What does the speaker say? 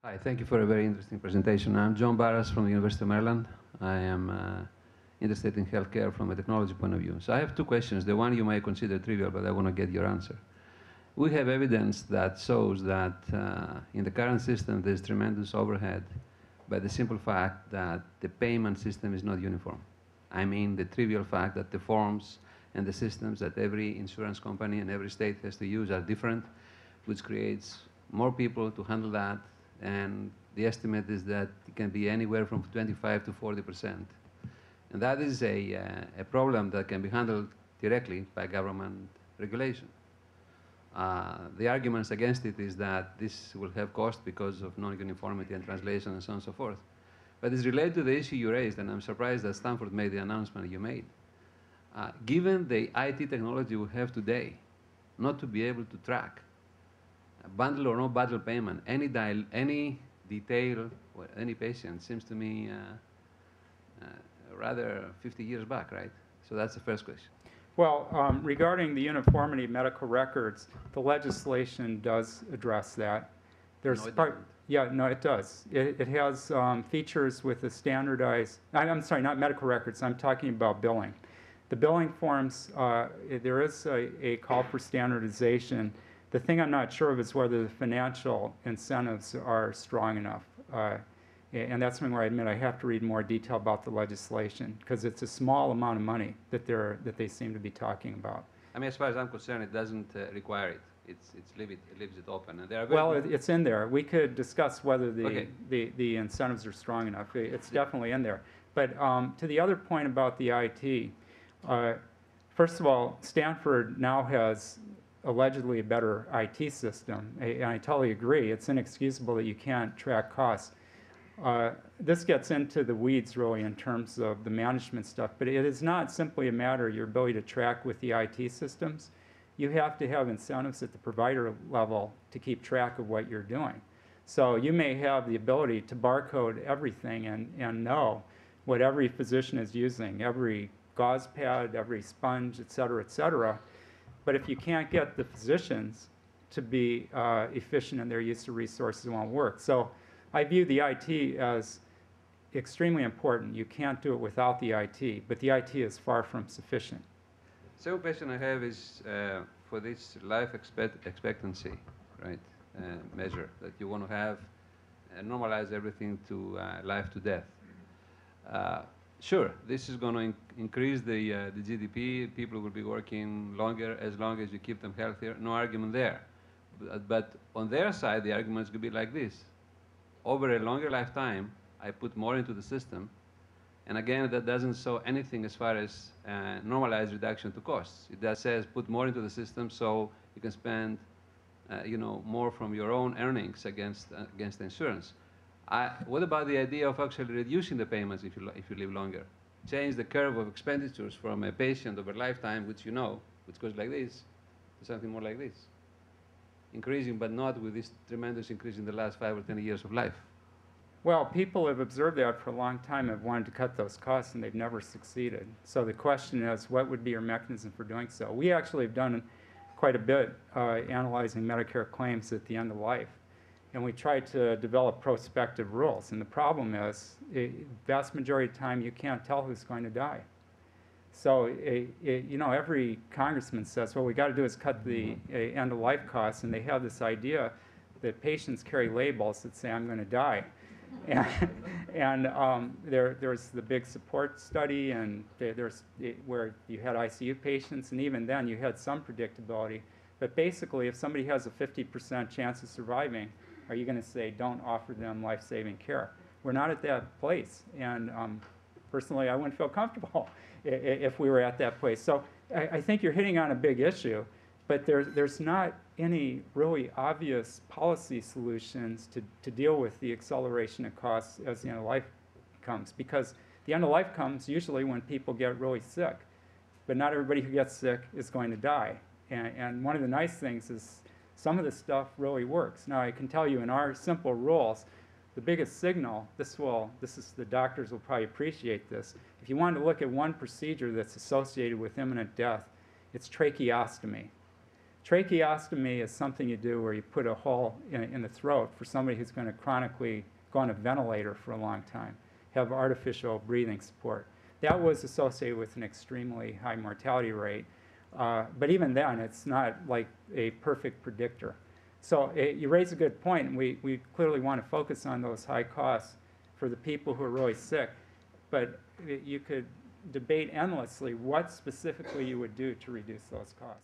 Hi, thank you for a very interesting presentation. I'm John Barras from the University of Maryland. I am interested in healthcare from a technology point of view. So I have two questions. The one you may consider trivial, but I want to get your answer. We have evidence that shows that in the current system there's tremendous overhead by the simple fact that the payment system is not uniform. I mean the trivial fact that the forms and the systems that every insurance company and every state has to use are different, which creates more people to handle that, and the estimate is that it can be anywhere from 25 to 40%. And that is a problem that can be handled directly by government regulation. The arguments against it is that this will have cost because of non-uniformity and translation and so on and so forth. But it's related to the issue you raised, and I'm surprised that Stanford made the announcement you made. Given the IT technology we have today, not to be able to track bundle or no bundle payment, any detail or any patient seems to me rather 50 years back, right? So that's the first question. Well, regarding the uniformity of medical records, the legislation does address that. There's no, it doesn't. Yeah, no, it does. It has features with the standardized, I'm sorry, not medical records, I'm talking about billing. The billing forms, there is a call for standardization. The thing I'm not sure of is whether the financial incentives are strong enough. And that's something where I admit I have to read more detail about the legislation, because it's a small amount of money that they seem to be talking about. I mean, as far as I'm concerned, it doesn't require it. It leaves it open. And there are well, it's in there. We could discuss whether the incentives are strong enough. It's definitely in there. But to the other point about the IT, first of all, Stanford now has allegedly a better IT system. And I totally agree. It's inexcusable that you can't track costs. This gets into the weeds, really, in terms of the management stuff. But it is not simply a matter of your ability to track with the IT systems. You have to have incentives at the provider level to keep track of what you're doing. So you may have the ability to barcode everything and know what every physician is using, every gauze pad, every sponge, et cetera, et cetera. But if you can't get the physicians to be efficient in their use of resources, it won't work. So I view the IT as extremely important. You can't do it without the IT, but the IT is far from sufficient. Second question I have is for this life expectancy, right, measure that you want to have normalize everything to life to death. Sure, this is going to increase the GDP. People will be working longer as long as you keep them healthier. No argument there. But on their side, the arguments could be like this. Over a longer lifetime, I put more into the system. And again, that doesn't show anything as far as normalized reduction to costs. It just says put more into the system so you can spend more from your own earnings against insurance. What about the idea of actually reducing the payments if you live longer? Change the curve of expenditures from a patient over lifetime, which which goes like this, to something more like this. Increasing, but not with this tremendous increase in the last 5 or 10 years of life. Well, people have observed that for a long time, have wanted to cut those costs, and they've never succeeded. So the question is, what would be your mechanism for doing so? We actually have done quite a bit analyzing Medicare claims at the end of life. And we tried to develop prospective rules. And the problem is, vast majority of the time, you can't tell who's going to die. So, every congressman says, well, we got to do is cut the end-of-life costs, and they have this idea that patients carry labels that say, I'm going to die. There's the big support study, and where you had ICU patients, and even then you had some predictability. But basically, if somebody has a 50% chance of surviving, are you going to say, don't offer them life-saving care? We're not at that place. And personally, I wouldn't feel comfortable if we were at that place. So I think you're hitting on a big issue, but there's not any really obvious policy solutions to deal with the acceleration of costs as the end of life comes. Because the end of life comes usually when people get really sick. But not everybody who gets sick is going to die. And one of the nice things is some of this stuff really works. Now, I can tell you in our simple rules, the biggest signal, the doctors will probably appreciate this. If you wanted to look at one procedure that's associated with imminent death, it's tracheostomy. Tracheostomy is something you do where you put a hole in the throat for somebody who's going to chronically go on a ventilator for a long time, have artificial breathing support. That was associated with an extremely high mortality rate. But even then, it's not like a perfect predictor. So you raise a good point, and we clearly want to focus on those high costs for the people who are really sick. But you could debate endlessly what specifically you would do to reduce those costs.